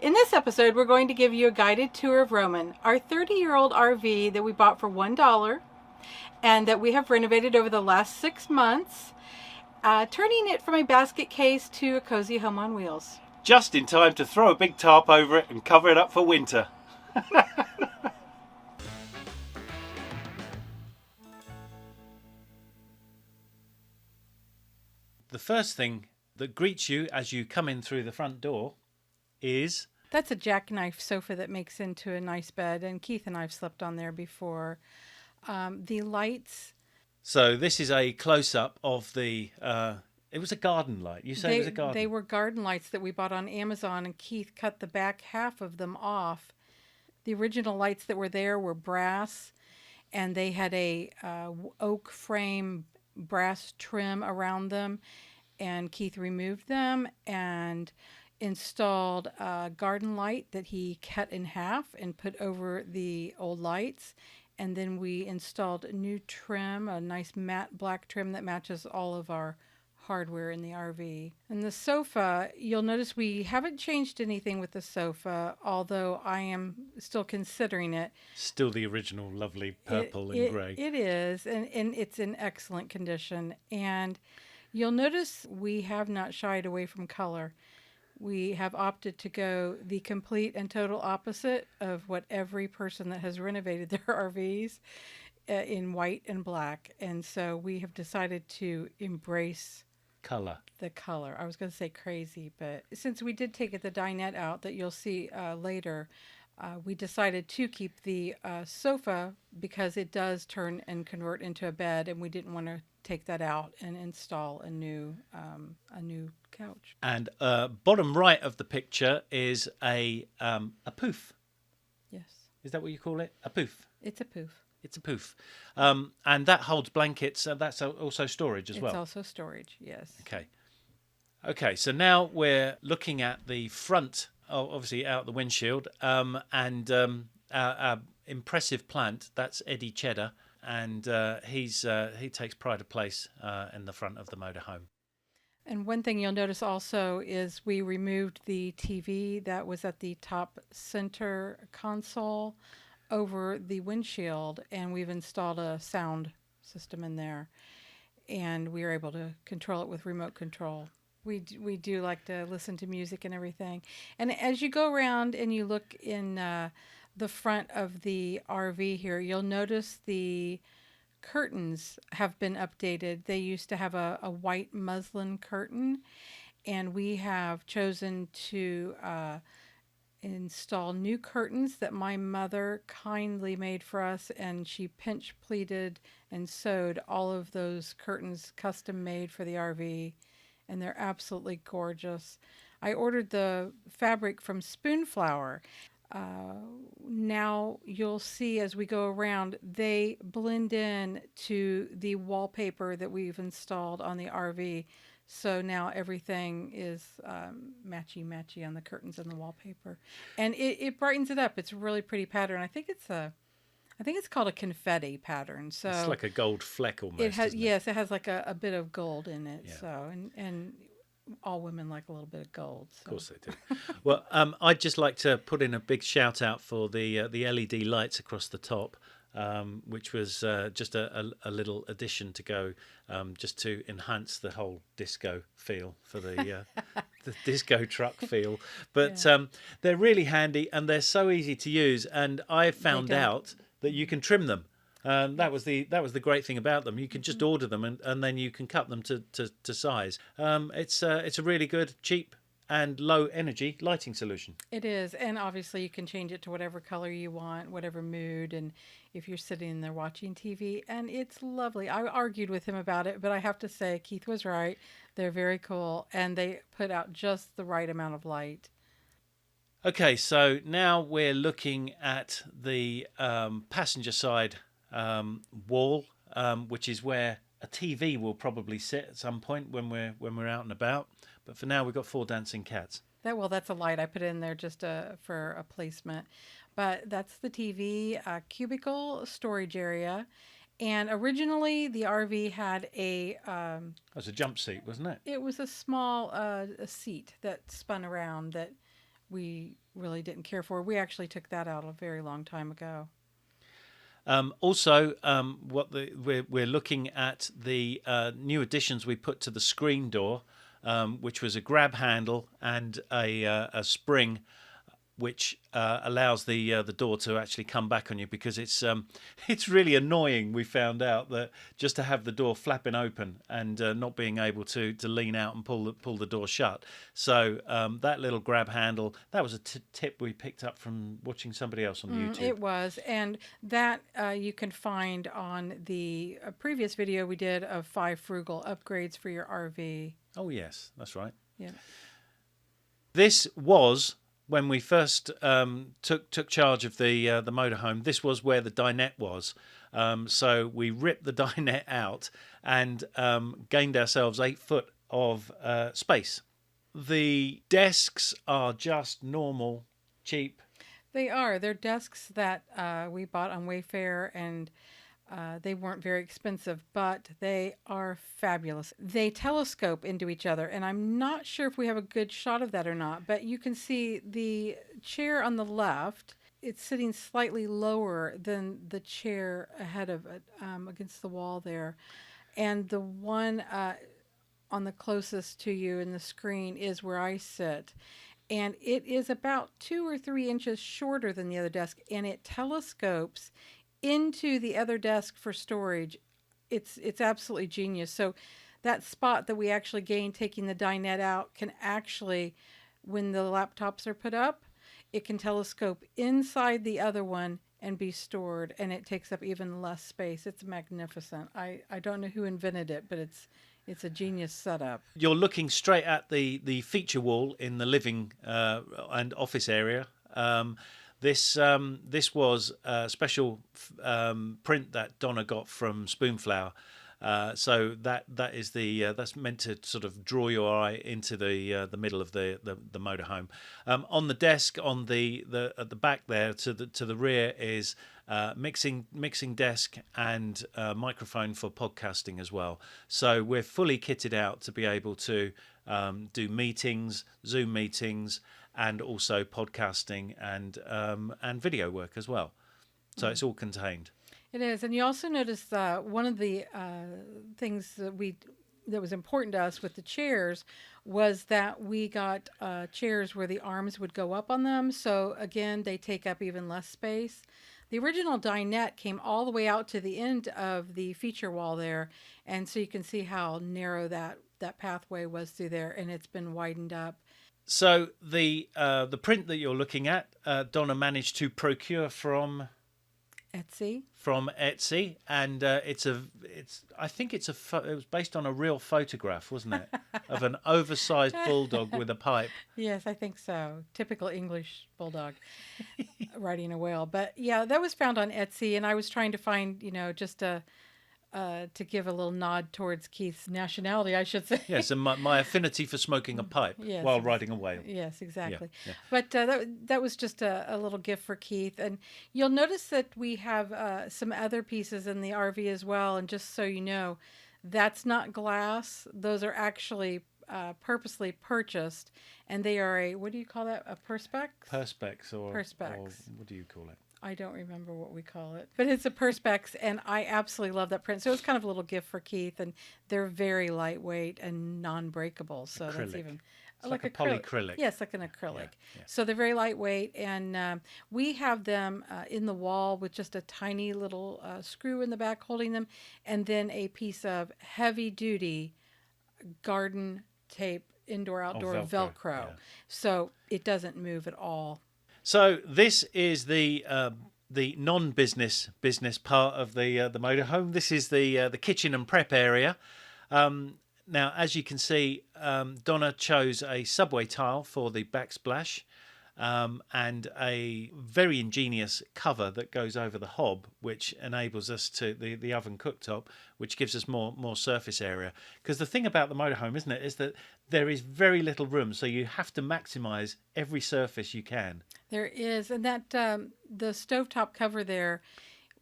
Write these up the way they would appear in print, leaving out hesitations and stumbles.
In this episode, we're going to give you a guided tour of Roman, our 30-year-old RV that we bought for $1 and that we have renovated over the last 6 months, turning it from a basket case to a cozy home on wheels. Just in time to throw a big tarp over it and cover it up for winter. The first thing that greets you as you come in through the front door is... That's a jackknife sofa that makes into a nice bed, and Keith and I have slept on there before. The lights... So this is a close-up of the... it was a garden light. You say it was a garden? They were garden lights that we bought on Amazon, and Keith cut the back half of them off. The original lights that were there were brass, and they had a oak frame brass trim around them, and Keith removed them and installed a garden light that he cut in half and put over the old lights. And then we installed a new trim, a nice matte black trim that matches all of our hardware in the RV. And the sofa, you'll notice we haven't changed anything with the sofa, although I am still considering it. Still the original lovely purple and grey. It is, and it's in excellent condition. And you'll notice we have not shied away from color. We have opted to go the complete and total opposite of what every person that has renovated their RVs in white and black. And so we have decided to embrace the color. I was going to say crazy, but since we did take the dinette out that you'll see later, we decided to keep the sofa because it does turn and convert into a bed, and we didn't want to take that out and install a new couch. And bottom right of the picture is a poof. Yes. Is that what you call it? A poof. It's a poof. It's a poof. And that holds blankets. That's also storage as well. It's also storage, yes. Okay, so now we're looking at the front, obviously out the windshield, and our impressive plant. That's Eddie Cheddar, and he takes pride of place in the front of the motorhome. And one thing you'll notice also is we removed the TV that was at the top center console over the windshield, and we've installed a sound system in there, and we are able to control it with remote control. We do like to listen to music and everything. And as you go around and you look in the front of the RV here, you'll notice the curtains have been updated. They used to have a white muslin curtain, and we have chosen to install new curtains that my mother kindly made for us, and she pinch pleated and sewed all of those curtains custom made for the RV, and they're absolutely gorgeous. I ordered the fabric from Spoonflower. Now you'll see as we go around, they blend in to the wallpaper that we've installed on the RV. So now everything is matchy-matchy on the curtains and the wallpaper, and it brightens it up. It's a really pretty pattern. I think it's called a confetti pattern. So it's like a gold fleck almost. It has, isn't yes, it has like a bit of gold in it. Yeah. So and all women like a little bit of gold. So. Of course they do. Well, I'd just like to put in a big shout out for the LED lights across the top. Which was just a little addition to go, just to enhance the whole disco feel for the disco truck feel. But yeah. They're really handy and they're so easy to use. And I found out that you can trim them. That was the great thing about them. You can just order them and then you can cut them to size. It's a really good, cheap and low energy lighting solution. It is, and obviously you can change it to whatever color you want, whatever mood, and if you're sitting there watching TV, and it's lovely. I argued with him about it, but I have to say Keith was right. They're very cool, and they put out just the right amount of light. Okay, so now we're looking at the passenger side wall, which is where a TV will probably sit at some point when we're out and about. But for now, we've got 4 dancing cats. That's a light I put in there just for a placement. But that's the TV, cubicle storage area. And originally, the RV had a... it was a jump seat, wasn't it? It was a small a seat that spun around that we really didn't care for. We actually took that out a very long time ago. Also, we're looking at the new additions we put to the screen door, which was a grab handle and a spring, which allows the door to actually come back on you, because it's really annoying. We found out that just to have the door flapping open and not being able to lean out and pull the door shut. So that little grab handle, that was a tip we picked up from watching somebody else on YouTube. It was, and that you can find on the previous video we did of 5 frugal upgrades for your RV. Oh yes, that's right. Yeah. This was, when we first took charge of the motorhome, this was where the dinette was. So we ripped the dinette out and gained ourselves 8 foot of space. The desks are just normal, cheap. They are. They're desks that we bought on Wayfair, and they weren't very expensive, but they are fabulous. They telescope into each other, and I'm not sure if we have a good shot of that or not, but you can see the chair on the left. It's sitting slightly lower than the chair ahead of it, against the wall there. And the one on the closest to you in the screen is where I sit. And it is about 2 or 3 inches shorter than the other desk, and it telescopes into the other desk for storage. It's absolutely genius. So that spot that we actually gained taking the dinette out can actually, when the laptops are put up, it can telescope inside the other one and be stored, and it takes up even less space. It's magnificent. I don't know who invented it, but it's a genius setup. You're looking straight at the feature wall in the living and office area. This was a special print that Donna got from Spoonflower. So that is that's meant to sort of draw your eye into the middle of the motorhome. On the desk on the at the back there to the rear is mixing desk and microphone for podcasting as well. So we're fully kitted out to be able to do meetings, Zoom meetings, and also podcasting and video work as well. So it's all contained. It is, and you also notice one of the things that was important to us with the chairs was that we got chairs where the arms would go up on them. So again, they take up even less space. The original dinette came all the way out to the end of the feature wall there, and so you can see how narrow that pathway was through there, and it's been widened up. So the print that you're looking at, Donna managed to procure from Etsy, and I think it was based on a real photograph, wasn't it, of an oversized bulldog with a pipe. Yes, I think so. Typical English bulldog riding a whale. But yeah, that was found on Etsy, and I was trying to find, just to give a little nod towards Keith's nationality, I should say. Yes, and my affinity for smoking a pipe while riding a whale. Yes, exactly. Yeah. But that was just a little gift for Keith. And you'll notice that we have some other pieces in the RV as well. And just so you know, that's not glass. Those are actually purposely purchased. And they are what do you call that? A Perspex? Perspex or Perspex. What do you call it? I don't remember what we call it, but it's a Perspex, and I absolutely love that print. So it's kind of a little gift for Keith, and they're very lightweight and non-breakable. So acrylic. That's even like a polyacrylic. Yes, like an acrylic. Yeah. So they're very lightweight, and we have them in the wall with just a tiny little screw in the back holding them, and then a piece of heavy-duty garden tape, indoor-outdoor Velcro. Yeah. So it doesn't move at all. So this is the non-business part of the motorhome. This is the kitchen and prep area. Now, as you can see, Donna chose a subway tile for the backsplash, and a very ingenious cover that goes over the hob, which enables us to the oven cooktop, which gives us more surface area. Because the thing about the motorhome, isn't it, is that there is very little room, so you have to maximise every surface you can. There is, and that the stovetop cover there,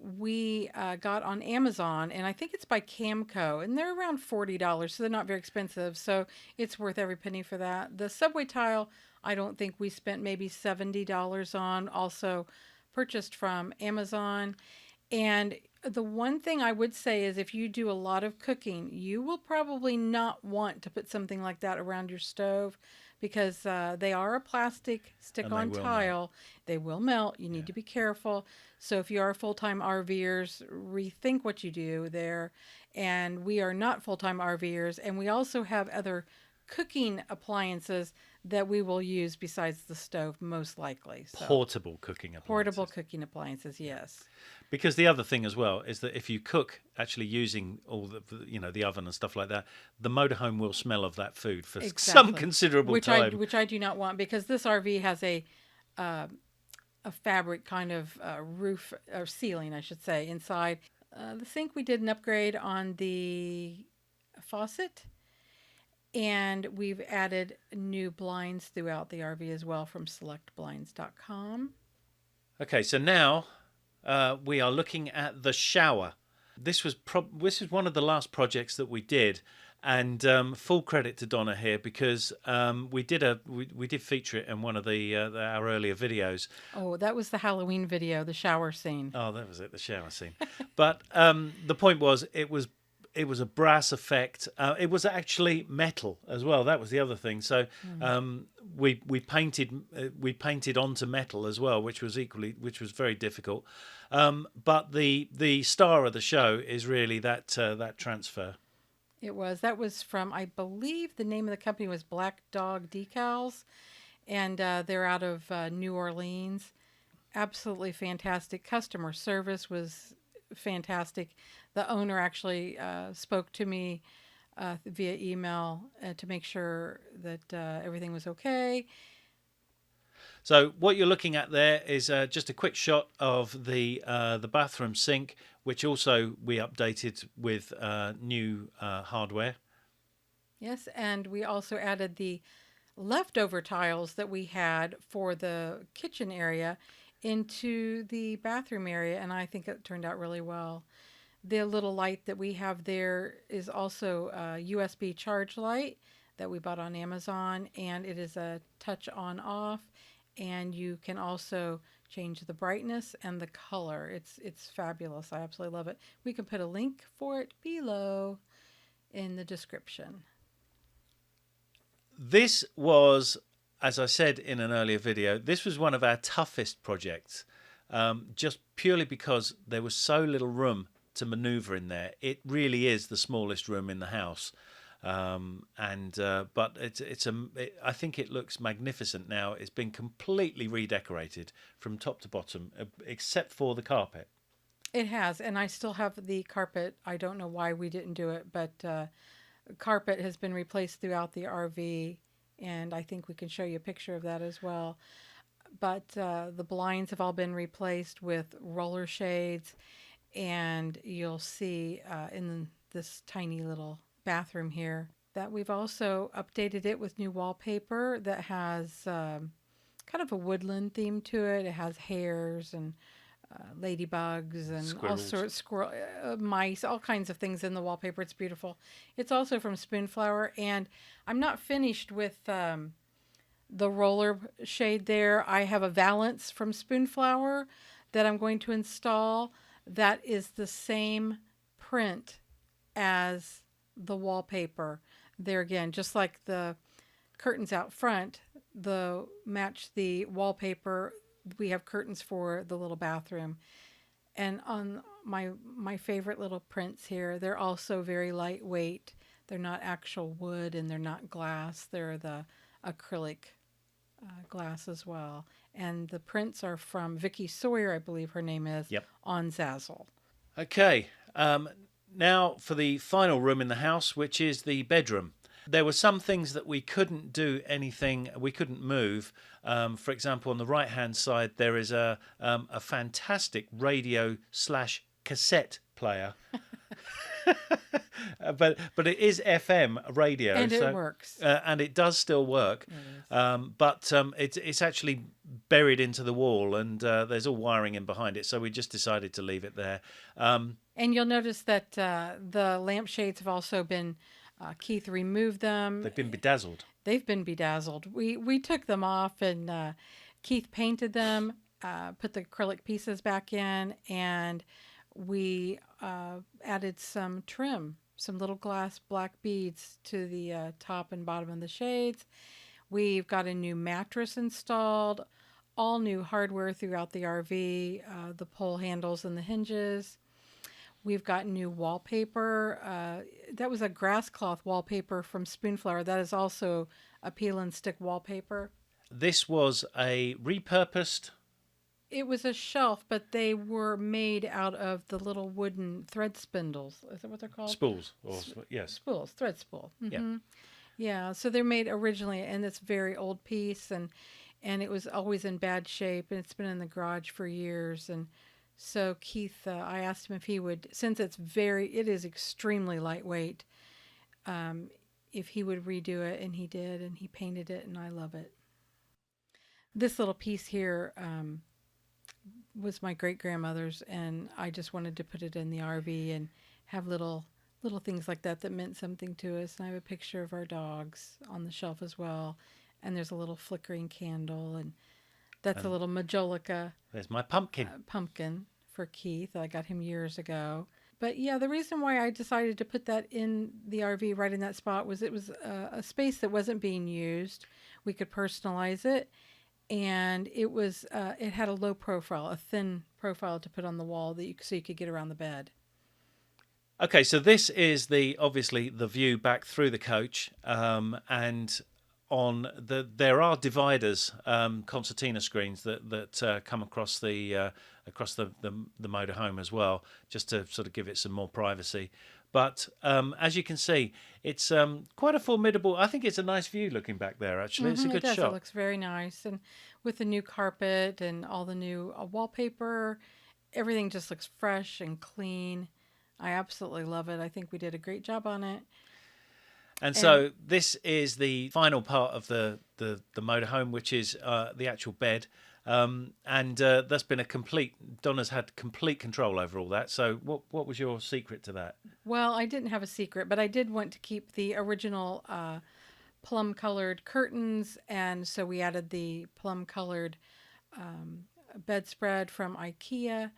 we got on Amazon, and I think it's by Camco, and they're around $40, so they're not very expensive. So it's worth every penny for that. The subway tile, I don't think we spent maybe $70 on. Also purchased from Amazon. And the one thing I would say is if you do a lot of cooking, you will probably not want to put something like that around your stove because they are a plastic stick And they on will melt. tile. They will melt. You need to be careful. So if you are full time RVers, rethink what you do there. And we are not full time RVers. And we also have other cooking appliances that we will use besides the stove, most likely. So Portable cooking appliances. portable cooking appliances, yes. Because the other thing as well is that if you cook actually using all the oven and stuff like that, the motorhome will smell of that food for some Exactly. considerable time. Which I do not want because this RV has a fabric kind of roof or ceiling, I should say, inside. The sink, we did an upgrade on the faucet, and we've added new blinds throughout the RV as well from selectblinds.com. Okay, so now we are looking at the shower. This was one of the last projects that we did, and full credit to Donna here because we did feature it in one of our earlier videos. Oh, that was the Halloween video, the shower scene. Oh, that was it, the shower scene. But the point was, it was a brass effect. It was actually metal as well. That was the other thing. So we painted onto metal as well, which was very difficult. But the star of the show is really that transfer. That was from, I believe the name of the company was Dog Decals, and they're out of New Orleans. Absolutely fantastic. Customer service was fantastic. The owner actually spoke to me via email to make sure that everything was okay. So what you're looking at there is just a quick shot of the bathroom sink, which also we updated with new hardware. Yes, and we also added the leftover tiles that we had for the kitchen area into the bathroom area, and I think it turned out really well. The little light that we have there is also a USB charge light that we bought on Amazon, and it is a touch on off, and you can also change the brightness and the color. It's fabulous. I absolutely love it. We can put a link for it below in the description. This was, as I said in an earlier video, this was one of our toughest projects, just purely because there was so little room to maneuver in there. It really is the smallest room in the house, but I think it looks magnificent now. It's been completely redecorated from top to bottom, except for the carpet. It has, and I still have the carpet. I don't know why we didn't do it, but carpet has been replaced throughout the RV, and I think we can show you a picture of that as well. But the blinds have all been replaced with roller shades, and you'll see in this tiny little bathroom here that we've also updated it with new wallpaper that has kind of a woodland theme to it. It has hares and ladybugs and Squirrels. all sorts, mice, all kinds of things in the wallpaper. It's beautiful. It's also from Spoonflower, and I'm not finished with the roller shade there. I have a Valance from Spoonflower that I'm going to install. That is the same print as the wallpaper. There again, just like the curtains out front, match the wallpaper. We have curtains for the little bathroom. And on my favorite little prints here, they're also very lightweight. They're not actual wood and they're not glass. They're the acrylic glass as well. And the prints are from Vicki Sawyer, I believe her name is, Yep. on Zazzle. Okay, now for the final room in the house, which is the bedroom. There were some things that we couldn't move. For example, on the right-hand side, there is a fantastic radio/cassette player. but it is FM radio, And it works. and it does still work. But it's actually buried into the wall, and there's all wiring in behind it. So we just decided to leave it there. And you'll notice that the lampshades have also been, Keith removed them. They've been bedazzled. They've been bedazzled. We took them off, and Keith painted them, put the acrylic pieces back in, and we added some trim, some little glass black beads to the top and bottom of the shades. We've got a new mattress installed, all new hardware throughout the RV, the pole handles and the hinges. We've got new wallpaper. That was a grass cloth wallpaper from Spoonflower. That is also a peel and stick wallpaper. This was a repurposed. It was a shelf, but they were made out of the little wooden thread spindles. Is that what they're called? Spools. Yes. Spools, thread spool. Yeah. Yeah, so they're made originally, and it's a very old piece, and it was always in bad shape, and it's been in the garage for years. And so Keith, I asked him if he would, since it is extremely lightweight, if he would redo it, and he did, and he painted it, and I love it. This little piece here was my great-grandmother's, and I just wanted to put it in the RV and have little things like that meant something to us. And I have a picture of our dogs on the shelf as well, and there's a little flickering candle, and that's a little majolica. There's my pumpkin. Pumpkin for Keith. I got him years ago. But yeah, the reason why I decided to put that in the RV right in that spot was it was a space that wasn't being used. We could personalize it, and it was it had a low profile, a thin profile to put on the wall so you could get around the bed. Okay, so this is obviously the view back through the coach, and there are dividers, concertina screens that come across the motorhome as well, just to sort of give it some more privacy. But as you can see, it's quite a formidable. I think it's a nice view looking back there. Actually, it's a good shot. It looks very nice, and with the new carpet and all the new wallpaper, everything just looks fresh and clean. I absolutely love it. I think we did a great job on it. And so this is the final part of the motorhome, which is the actual bed. And that's been Donna's had complete control over all that. So what was your secret to that? Well, I didn't have a secret, but I did want to keep the original plum-colored curtains. And so we added the plum-colored bedspread from IKEA.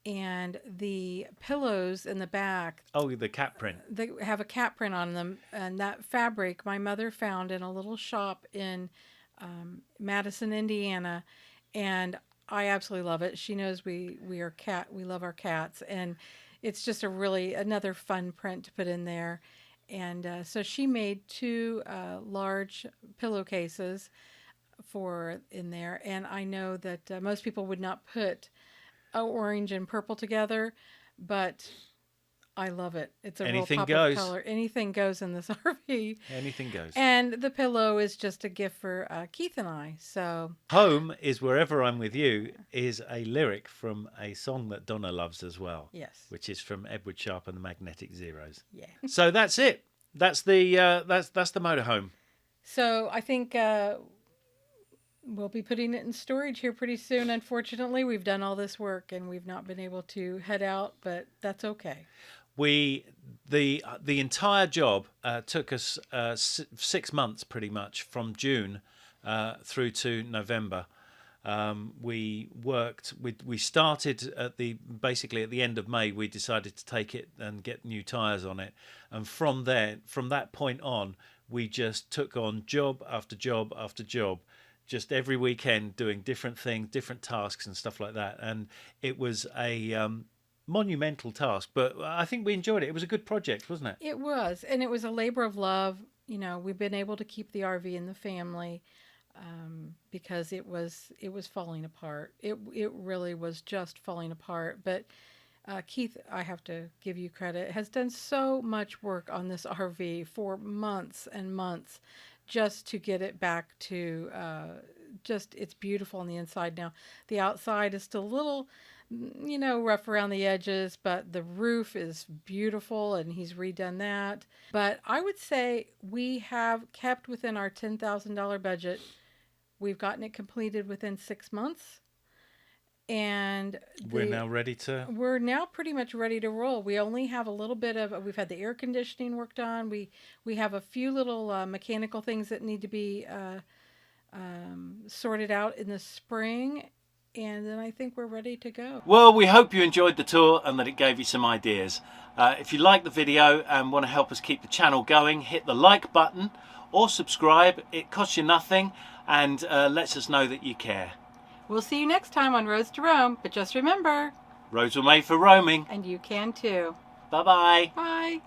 And the pillows in the back. Oh, the cat print. They have a cat print on them. And that fabric my mother found in a little shop in Madison, Indiana. And I absolutely love it. She knows we love our cats. And it's just another fun print to put in there. And so she made 2 large pillowcases in there. And I know that most people would not put orange and purple together, but I love it. It's a real pop of color. Anything goes in this RV. Anything goes. And the pillow is just a gift for Keith and I. So home is wherever I'm with you is a lyric from a song that Donna loves as well. Yes. Which is from Edward Sharpe and the Magnetic Zeros. Yeah. So that's it. That's the motorhome. So I think we'll be putting it in storage here pretty soon. Unfortunately, we've done all this work and we've not been able to head out, but that's okay. The entire job took us 6 months pretty much, from June through to November. We started basically at the end of May. We decided to take it and get new tires on it, and from that point on, we just took on job after job after job, just every weekend doing different things, different tasks and stuff like that. And it was a monumental task, but I think we enjoyed it. It was a good project, wasn't it? It was, and it was a labor of love. You know, we've been able to keep the RV in the family because it was falling apart. It really was just falling apart. But Keith, I have to give you credit, has done so much work on this RV for months and months, just to get it back to it's beautiful on the inside now. The outside is still a little, rough around the edges, but the roof is beautiful and he's redone that. But I would say we have kept within our $10,000 budget We've gotten it completed within 6 months. And We're now ready to... We're now pretty much ready to roll. We only have a little bit of... We've had the air conditioning worked on. We have a few little mechanical things that need to be sorted out in the spring. And then I think we're ready to go. Well, we hope you enjoyed the tour and that it gave you some ideas. If you like the video and want to help us keep the channel going, hit the like button or subscribe. It costs you nothing and lets us know that you care. We'll see you next time on Roads to Rome, but just remember, roads were made for roaming. And you can too. Bye-bye. Bye.